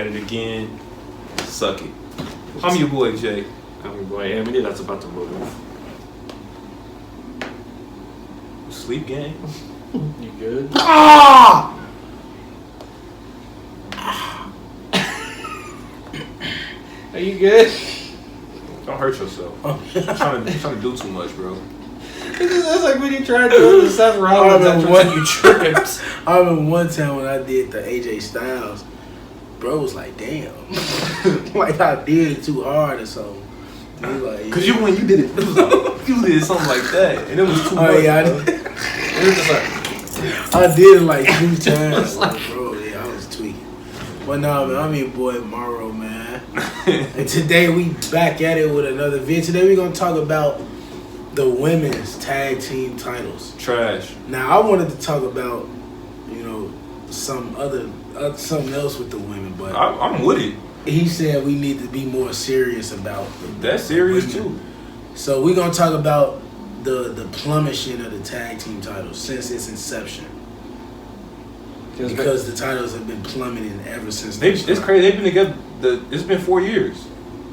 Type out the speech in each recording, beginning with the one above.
at it again. Suck it. I'm your boy, Jay. I'm your boy, Emily. That's about to move. Sleep game. You good? Ah! Are you good? Don't hurt yourself. You're trying to do too much, bro. That's like when you tried to do the Seth Rollins after when you tripped. I remember one time when I did the AJ Styles, bro was like, damn. Like I did it too hard or something. Like, Cause when you did it, you did something like that, and it was too much. Oh yeah, It was just like I did it like 2 times. Like, bro, yeah, I was tweaking. But no, man, I'm your boy Morrow, man. And today we back at it with another video. Today we're gonna talk about the women's tag team titles. trash. Now I wanted to talk about, something else with the women, but I'm with it. he said we need to be more serious about That's serious women. too. So we're gonna talk about the plumishing of the tag team titles since its inception. Because the titles have been plummeting ever since. It's crazy. They've been together. It's been 4 years.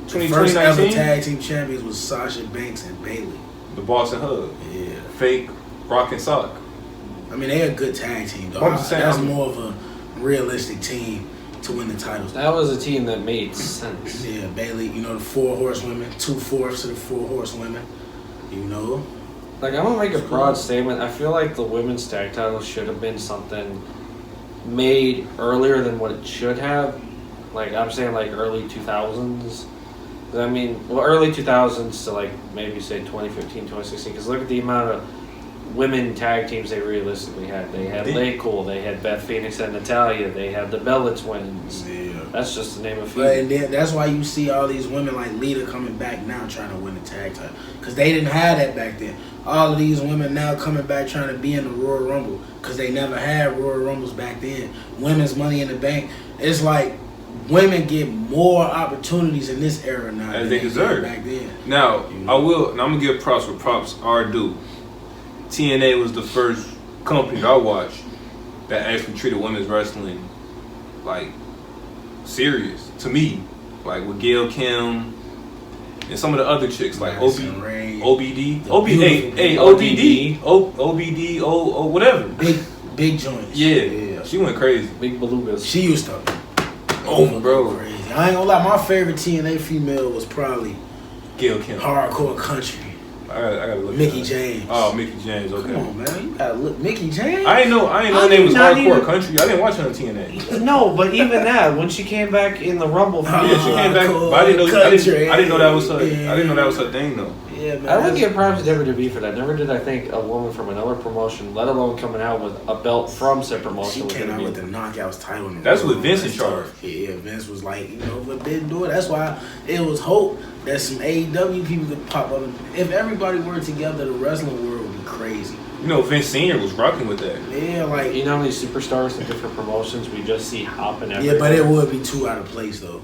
The first ever tag team champions was Sasha Banks and Bayley. The Boss and Hug. Yeah. Fake Rock and Sock. I mean, they're a good tag team, though. That's more of a realistic team to win the titles. That was a team that made sense. Yeah, Bayley, the 4 horsewomen, 2/4 of the 4 horsewomen, Like, I'm gonna make a broad statement. I feel like the women's tag title should have been something made earlier than what it should have. Like, I'm saying, like, early 2000s. I mean, early 2000s to, like, maybe say 2015, 2016. Because look at the amount of women tag teams they realistically had. They had Laycool, they had Beth Phoenix and Natalya, they had the Bella Twins. Yeah. That's just to name a few. And then that's why you see all these women like Lita coming back now trying to win the tag title. Because they didn't have that back then. All of these women now coming back trying to be in the Royal Rumble. Because they never had Royal Rumbles back then. Women's Money in the Bank. It's like women get more opportunities in this era now as they deserve back then. Now, I'm going to give props where props are due. TNA was the first company that I watched that actually treated women's wrestling like serious to me, like with Gail Kim and some of the other chicks like OBD, whatever. Big joints. Yeah, she went crazy. Big belugas. She used to bro. Crazy. I ain't gonna lie, my favorite TNA female was probably Gail Kim. Hardcore Country. I gotta look. Mickey James. Oh, Mickey James. Okay. Come on, man. You gotta look. Mickey James. I didn't know her name was Hardcore Country. I didn't watch her on TNA. No, but even that, when she came back in the Rumble, yeah, she came back. But I didn't know that was her. I didn't know that was her thing though. Yeah, man. I would give props to WWE for that. Never did I think a woman from another promotion, let alone coming out with a belt from said promotion. She came out with the Knockouts title. That's what Vince in charge. Yeah, Vince was like, but didn't do it. That's why it was hope that some AEW people could pop up. If everybody were together, the wrestling world would be crazy. Vince Senior was rocking with that. Yeah, like how many superstars in different promotions we just see hopping everywhere. Yeah, but it would be too out of place though.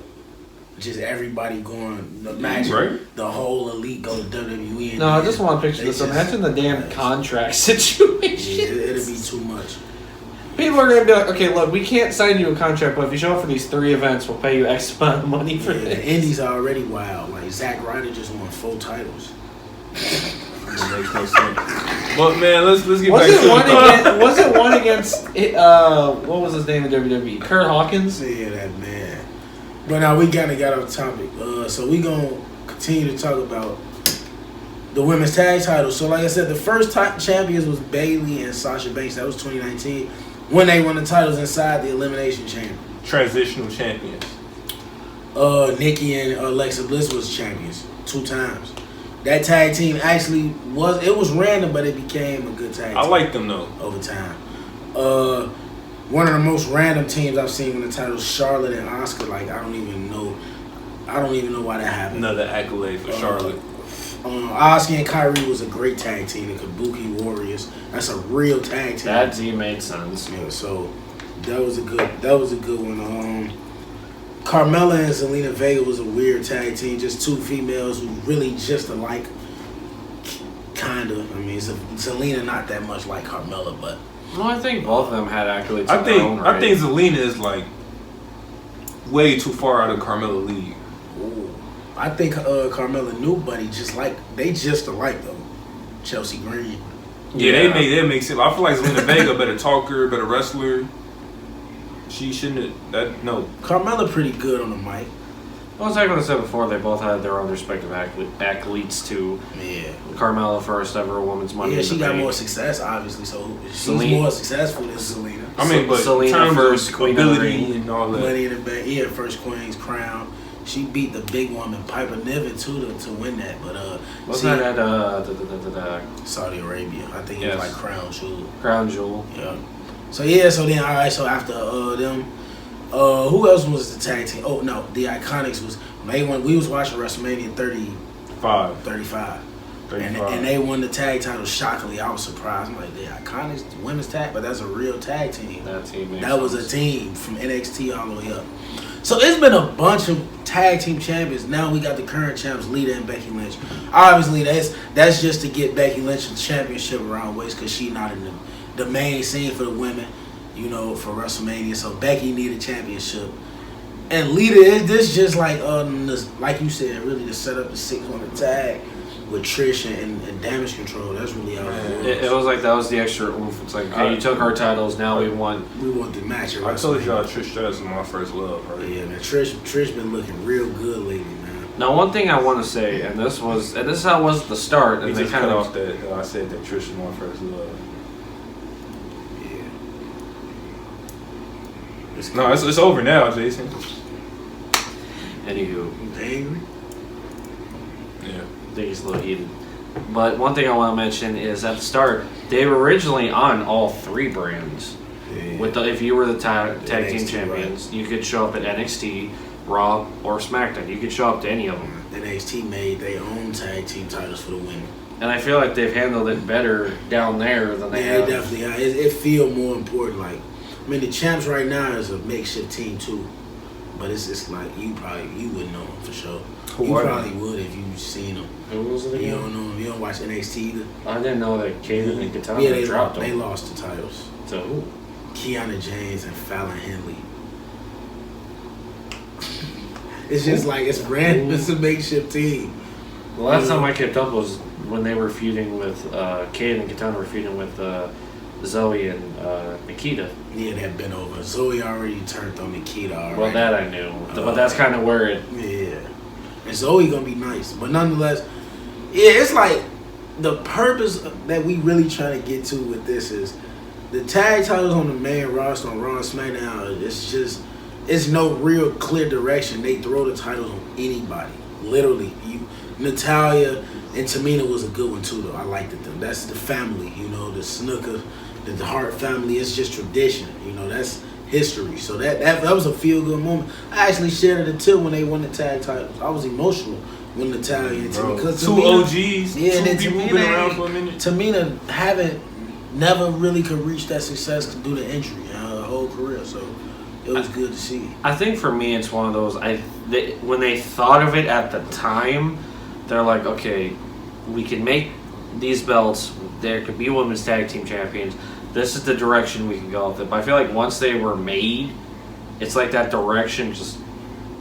Just everybody going the match, right? The whole elite go to WWE. No, I just want to picture this. Imagine the damn contract situation. Yeah, it'd be too much. People are gonna be like, okay, look, we can't sign you a contract, but if you show up for these 3 events, we'll pay you X amount of money for this. The indies are already wild. Like Zack Ryder just won 4 titles. It makes no sense. But man, let's get back to it. Was it one against what was his name in WWE? Kurt Hawkins? Yeah, that man. But now we kind of got off topic. So we gonna continue to talk about the women's tag titles. So like I said, the first champions was Bayley and Sasha Banks. That was 2019 when they won the titles inside the Elimination Chamber. Transitional champions. Nikki and Alexa Bliss was champions 2 times. That tag team actually was random, but it became a good tag team. I like them though. Over time. One of the most random teams I've seen win the titles, Charlotte and Asuka. Like I don't even know why that happened. Another accolade for Charlotte. Asuka and Kyrie was a great tag team. The Kabuki Warriors. That's a real tag team. That team made sense. Yeah, so that was a good one. Carmella and Zelina Vega was a weird tag team. Just 2 females who really just alike. Kinda. I mean, Zelina not that much like Carmella, but. No, I think both of them had accolades. I think Zelina is like way too far out of Carmella league. Ooh. I think Carmella knew Buddy they just alike though. Chelsea Green. Yeah, they make sense. I feel like Zelina Vega, better talker, better wrestler. She shouldn't have. No. Carmella pretty good on the mic. Well, as I said before, they both had their own respective accolades too. Yeah. Carmella, first ever women's money. Yeah, she got more success, obviously. So she's more successful than Zelina. I mean, but Zelina first queen ability and all that. Money in the bank. Yeah, first Queen's crown. She beat the big woman Piper Niven too to win that. But wasn't that at Saudi Arabia? I think it was like Crown Jewel. Crown Jewel. Yeah. So then all right. So after them. Who else was the tag team? Oh no, the Iconics was when we was watching WrestleMania 35. And they won the tag title shockingly. I was surprised. I'm like, the Iconics, the women's tag, but that's a real tag team. That was a team from NXT all the way up. So it's been a bunch of tag team champions. Now we got the current champs, Lita and Becky Lynch. Obviously, that's just to get Becky Lynch the championship around waist because she's not in the main scene for the women. You know, for WrestleMania, so Becky needed a championship, and Lita this just like you said, really to set up the 6-woman tag with Trish and Damage Control. That's really how it was like that was the extra oomph. It's like, okay, you took our titles, now we want the match. I told y'all Trish Stratus is my first love, right? Yeah, man, Trish been looking real good lately, man. Now, one thing I want to say, and this is how it was at the start, and they kind of off that I said that Trish is my first love. No, it's over now, Jason. Anywho, you angry? Yeah, I think he's a little heated. But one thing I want to mention is at the start, they were originally on all three brands. Yeah. If you were the tag team champions, right, you could show up at NXT, Raw, or SmackDown. You could show up to any of them. NXT made their own tag team titles for the women. And I feel like they've handled it better down there than they have. Yeah, definitely. It feels more important. Like, I mean, the champs right now is a makeshift team too, but it's like you wouldn't know them for sure. You probably would if you seen them. Who was it again? You don't know them. You don't watch NXT either. I didn't know that Kaden and Katana dropped them. They lost the titles. To who? Kiana James and Fallon Henley. It's just like it's random. It's a makeshift team. The last time I kept up was when they were feuding with Kaden and Katana were feuding with Zoe and Nikita. Yeah, they've been over. Zoe already turned on Nikita already. Well, that I knew. But that's kind of where it... Yeah. And Zoe gonna be nice. But nonetheless, yeah, it's like the purpose that we really trying to get to with this is the tag titles on the main roster on Raw and SmackDown. It's no real clear direction. They throw the titles on anybody. Literally. Natalya and Tamina was a good one too, though. I liked it, though. That's the family, you know, the Snooker, the Hart family. It's just tradition, you know. That's history. So that was a feel-good moment. I actually shared it too when they won the tag titles. I was emotional when Natalya and Tamina. Because two OGs, yeah, two people who've been around for a minute. Tamina never really could reach that success due to injury her whole career. So it was good to see. I think for me, it's one of those. When they thought of it at the time, they're like, okay, we can make these belts. There could be women's tag team champions. This is the direction we can go with it. But I feel like once they were made, it's like that direction just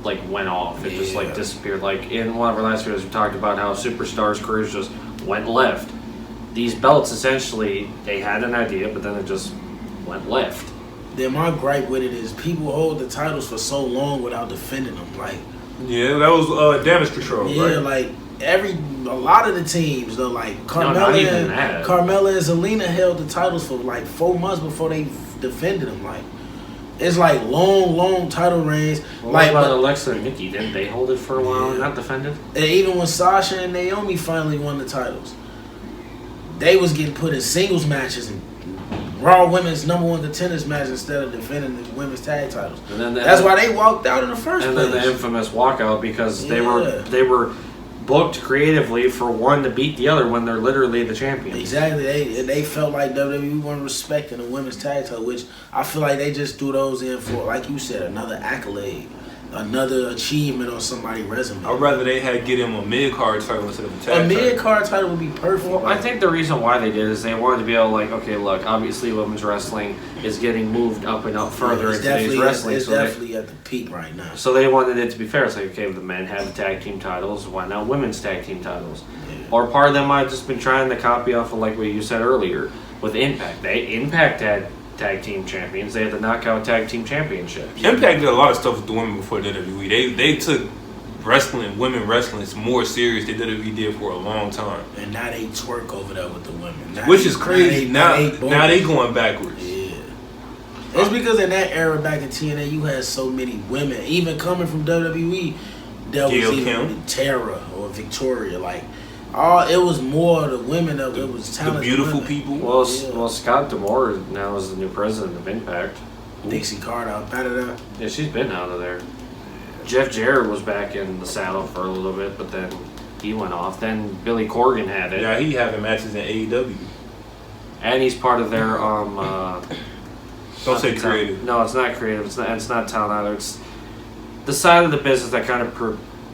like went off. It just like disappeared. Like in one of our last videos, we talked about how superstars' careers just went left. These belts essentially, they had an idea, but then it just went left. Then my gripe with it is people hold the titles for so long without defending them. Like, yeah, that was Damage Control. Yeah, right? Like a lot of the teams though, like Carmella and Zelina held the titles for like 4 months before they defended them. Like, it's like long title reigns. Well, like, what about Alexa and Nikki? Didn't they hold it for a while and not defend it? And even when Sasha and Naomi finally won the titles, they was getting put in singles matches and Raw Women's #1 contenders match instead of defending the women's tag titles. And then that's why they walked out in the first place. And then the infamous walkout because they were booked creatively for one to beat the other when they're literally the champions. Exactly. They felt like WWE weren't respecting the women's tag title, which I feel like they just threw those in for, like you said, another accolade. another achievement on somebody's resume. I'd rather they had get him a mid-card title instead of a tag A title. mid-card title would be perfect. Well, I think the reason why they did is they wanted to be able to, like, okay, look, obviously women's wrestling is getting moved up and up further in today's wrestling. It's definitely at the peak right now. So they wanted it to be fair. It's like, okay, the men have the tag team titles, why not women's tag team titles? Yeah. Or part of them might have just been trying to copy off of, like what you said earlier, with Impact. Impact had tag team champions. They had the Knockout Tag Team Championships. Impact did a lot of stuff with the women before WWE. They took wrestling, women wrestling, more serious than WWE did for a long time. And now they twerk over there with the women. Now Which is crazy. Now they boring. going backwards. Yeah. It's because in that era back in TNA, you had so many women. Even coming from WWE, there was Gail even Kim. Tara or Victoria. Like, it was more the women of it was The talented beautiful women. people. Well, Scott D'Amore now is the new president of Impact. Dixie Carter up out of there. Yeah, she's been out of there. Jeff Jarrett was back in the saddle for a little bit, but then he went off. Then Billy Corgan had it. Yeah, he having matches in AEW. And he's part of their Don't say creative. No, it's not creative. It's not talent either. It's the side of the business that kind of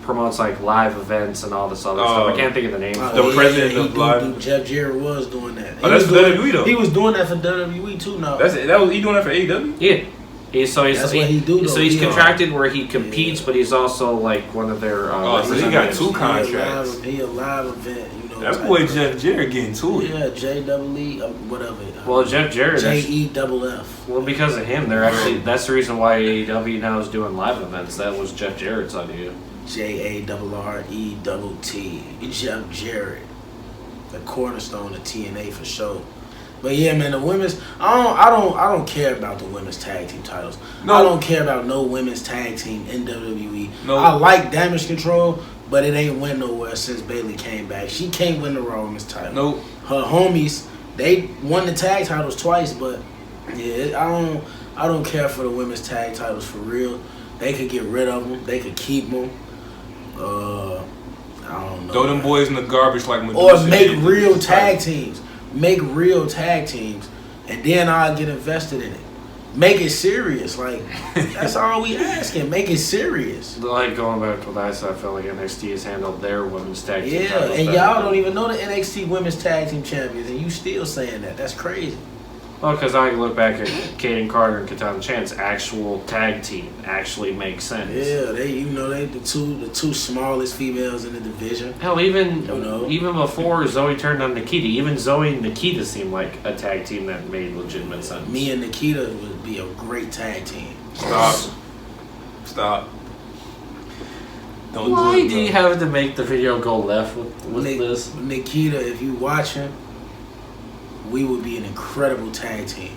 promotes like live events and all this other stuff. I can't think of the name. The president of live. Jeff Jarrett was doing that. Oh, that's for WWE though. He was doing that for WWE too. Now He doing that for AEW. Yeah. That's what he do. Though. So he's contracted where he competes, but he's also like one of their. So he got two contracts. He a live event, you know. That boy Jeff Jarrett getting to it. Yeah, JEE, whatever. Well, Jeff Jarrett. JEFF. Well, because of him, they're actually. That's the reason why AEW now is doing live events. That was Jeff Jarrett's idea. JARRETT. Jeff Jarrett, the cornerstone of TNA for sure. But yeah, man, the women's I don't care about the women's tag team titles. No. I don't care about no women's tag team in WWE. No. I like Damage Control, but it ain't went nowhere since Bayley came back. She can't win the Raw Women's title. Nope. Her homies, they won the tag titles twice, but yeah, I don't care for the women's tag titles for real. They could get rid of them. They could keep them. I don't know. Throw them boys in the garbage like Medusa. Or make real tag teams. Make real tag teams, and then I'll get invested in it. Make it serious. Like, that's all we asking. Make it serious. Like going back to what I said, I feel like NXT has handled their women's tag team Yeah, titles and better. y'all don't even know the NXT Women's Tag Team Champions, and you still saying that. That's crazy. Well, because I look back at Kaden Carter and Katana Chance, actual tag team actually makes sense. Yeah, they the two smallest females in the division. Hell, even You know? even before Zoe turned on Nikita, even Zoe and Nikita seemed like a tag team that made legitimate sense. Me and Nikita would be a great tag team. Stop. Don't Why do it, do you bro. have to make the video go left with this? Nikita, if you watching, we would be an incredible tag team.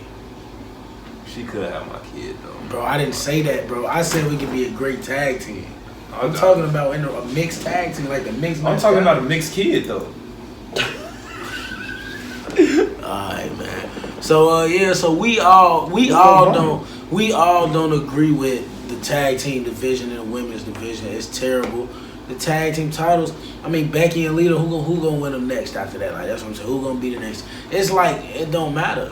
She could have my kid though. Bro, I didn't say that, bro. I said we could be a great tag team. I'm I'm talking about in a mixed tag team, like the mixed. I'm talking about a mixed kid though. Alright, man. So so we all don't agree with the tag team division and the women's division. It's terrible. The tag team titles. I mean, Becky and Lita. Who gonna win them next after that? Like, that's what I'm saying. Who gonna be the next? It's like it don't matter.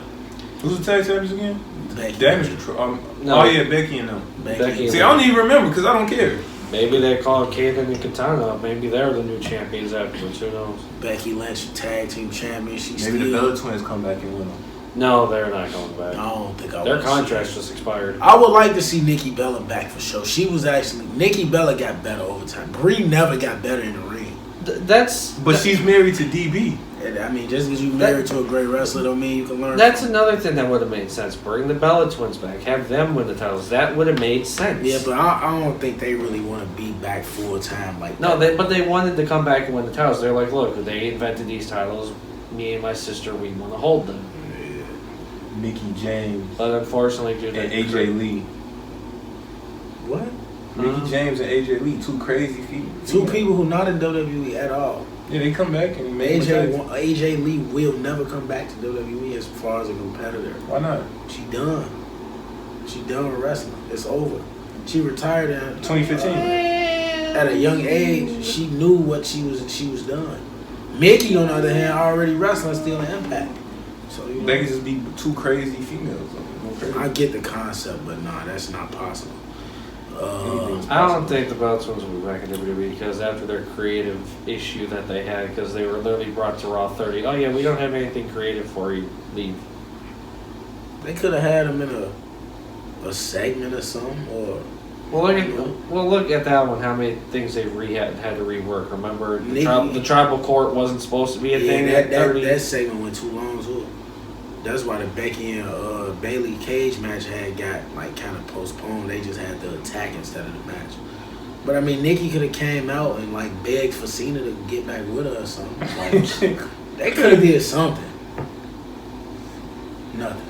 Who's the tag champions again? Becky. Damage Control. No. Oh yeah, Becky and them. Becky. See, I don't even remember because I don't care. Maybe they call Kaden and Katana. Maybe they're the new champions afterwards. Who knows? Becky Lynch, tag team champion. She's Maybe still. the Bella Twins come back and win them. No, they're not going back. I don't think I. Their would see contracts that. just expired. I would like to see Nikki Bella back for sure. She was actually Nikki Bella got better over time. Brie never got better in the ring. But she's married to DB. And, I mean, just because you married to a great wrestler don't mean you can learn. That's another thing that would have made sense. Bring the Bella Twins back. Have them win the titles. That would have made sense. Yeah, but I don't think they really want to be back full time like No, that. but they wanted to come back and win the titles. They're like, look, they invented these titles. Me and my sister, we want to hold them. Mickey James But unfortunately, due and to AJ Lee. What? Mickey James and AJ Lee, two crazy feet. Two people who not in WWE at all. Yeah, they come back and make AJ Lee will never come back to WWE as far as a competitor. Why not? She done. She done with wrestling. It's over. She retired in 2015. At a young age. She knew what she was done. Mickey, on the other hand, already wrestling, still in Impact. So you know, They can just be two crazy females. I get the concept, but nah, that's not possible. I don't think the belts ones will be back in WWE because after their creative issue that they had, because they were literally brought to Raw 30. Oh yeah, we don't have anything creative for you. Leave. They could have had them in a segment or something, or. Look at that one. How many things they had to rework? Remember, the tribal court wasn't supposed to be a thing. That segment went too long too. That's why the Becky and Bailey cage match got like kind of postponed. They just had the attack instead of the match. But I mean, Nikki could have came out and like begged for Cena to get back with her or something. Like, they could have did something. Nothing.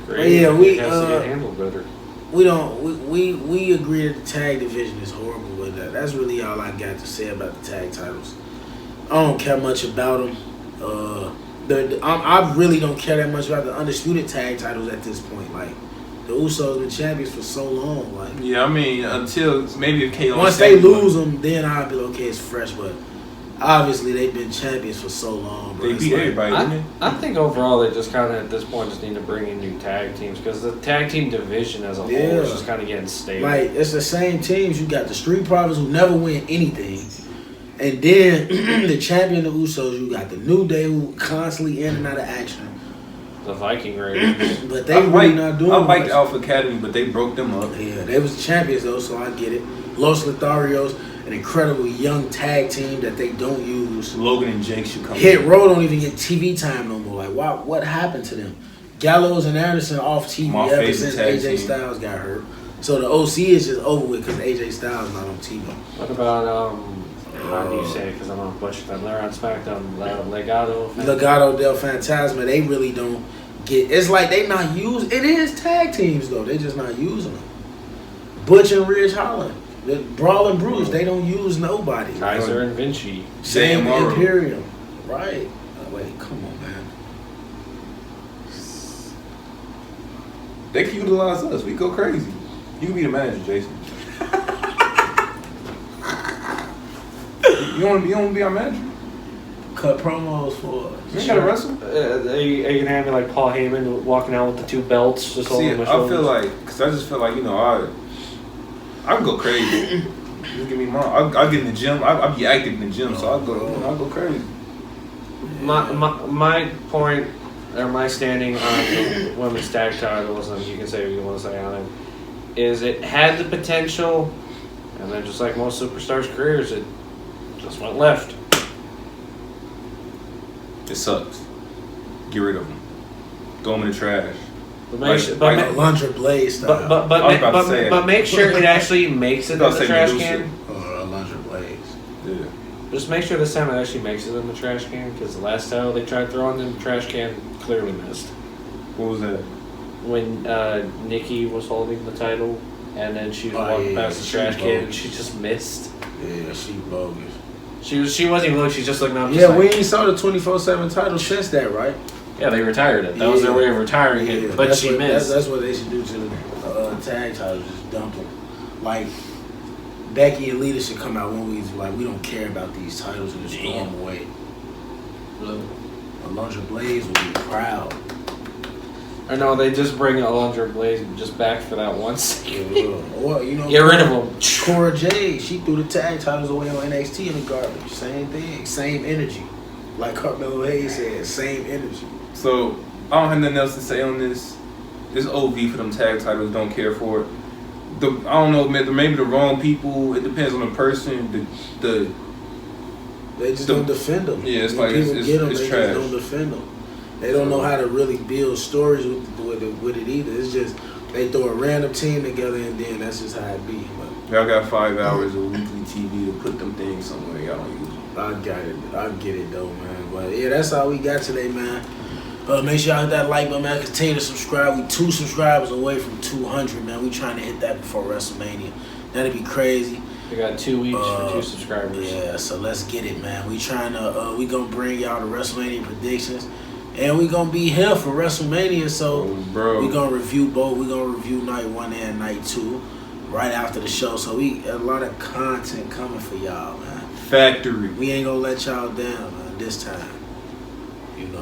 Great. Yeah, we has to get handled better. We agree that the tag division is horrible with that. That's really all I got to say about the tag titles. I don't care much about them. I really don't care that much about the undisputed tag titles at this point. Like the Usos been champions for so long. Like yeah, I mean until maybe if KO once they lose them, then I'll be like, okay, it's fresh. But obviously they've been champions for so long. Bro. They beat everybody, didn't they? I think overall they just kind of at this point just need to bring in new tag teams because the tag team division as a whole is just kind of getting stable. Like it's the same teams. You got the Street Profits who never win anything. And then the champion of Usos, you got the New Day who constantly in and out of action. The Viking Raiders. But they really not doing I liked much. Alpha Academy, but they broke them up. Yeah, they was champions though, so I get it. Los Lotharios, an incredible young tag team that they don't use. Logan and Jake should come Hit in. Row don't even get TV time no more. Like, wow, what happened to them? Gallows and Anderson off TV My ever favorite since tag AJ team. Styles got hurt. So the OC is just over with because AJ Styles not on TV. What about how do you say it? Because I'm on Bush. They're on SmackDown. Legado del Fantasma. They really don't get. It's like they not use. It is tag teams though. They just not using them. Butch and Ridge Holland, Brawl and Bruce. They don't use nobody. Kaiser and Vinci. Same Morrow. Imperium. Right. Wait, come on, man. They can utilize us. We go crazy. You can be the manager, Jason. You want to be our manager? Cut promos for us. You ain't gotta wrestle. Are you gonna have me like Paul Heyman walking out with the two belts just See, holding my I shoulders? feel like, cause I just feel like I can go crazy. Just give me more. I'll get in the gym. I'll be active in the gym, so I'll go crazy. My point or my standing on the women's tag titles, and you can say what you want to say on it, is it had the potential, and then just like most superstars' careers, it just went left. It sucks. Get rid of them. Throw them in the trash. But Alundra Blaze style. But make sure it actually makes it in the trash can. Alundra Blaze. Yeah. Just make sure this time it actually makes it in the trash can, because the last time they tried throwing it in the trash can, clearly missed. What was that? When Nikki was holding the title, and then she was walking past the trash can, and she just missed. Yeah, she bogus. She wasn't even looking. She's just looking up. Yeah, we ain't saw the 24/7 title since that, right? Yeah, they retired it. That was their way of retiring it, but she missed. That's what they should do to the tag titles. Just dump them. Like Becky and Lita should come out one week like, we don't care about these titles and just throw them away. Alundra Blaze would be proud. I know they just bring Alundra Blaze just back for that once. Or get rid of them. Cora Jade, she threw the tag titles away on NXT in the garbage. Same thing, same energy. Like Carmelo Hayes said, same energy. So I don't have nothing else to say on this. This OV for them tag titles. Don't care for it. I don't know. Maybe the wrong people. It depends on the person. They just don't defend them. Yeah, it's when like people get them, it's they trash. just don't defend them. They don't know how to really build stories with it either. It's just they throw a random team together and then that's just how it be. But y'all got 5 hours of weekly TV to put them things somewhere. Y'all don't use them. I got it. I get it though, man. But yeah, that's all we got today, man. Make sure y'all hit that like button, man. Continue to subscribe. We 2 subscribers away from 200, man. We trying to hit that before WrestleMania. That'd be crazy. We got 2 each for 2 subscribers. Yeah, so let's get it, man. We trying to we gonna bring y'all the WrestleMania predictions, and we gonna be here for WrestleMania. So we gonna review both. We gonna review night 1 and night 2 right after the show. So we a lot of content coming for y'all, man. Factory. We ain't gonna let y'all down, man. This time,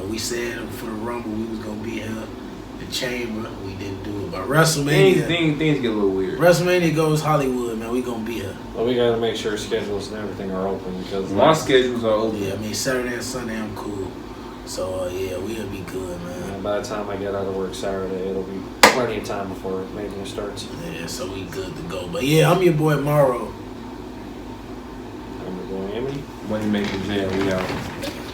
we said for the Rumble we was gonna be here. the Chamber. We didn't do it, but WrestleMania. Things get a little weird. WrestleMania goes Hollywood, man. We gonna be here. Well, we gotta make sure schedules and everything are open because My schedules are open. Yeah, I mean Saturday and Sunday I'm cool. So yeah, we'll be good, man. by the time I get out of work Saturday, it'll be plenty of time before Mania starts. Yeah, so we good to go. But yeah, I'm your boy Morrow. I'm going Emily. Money making jail. We out.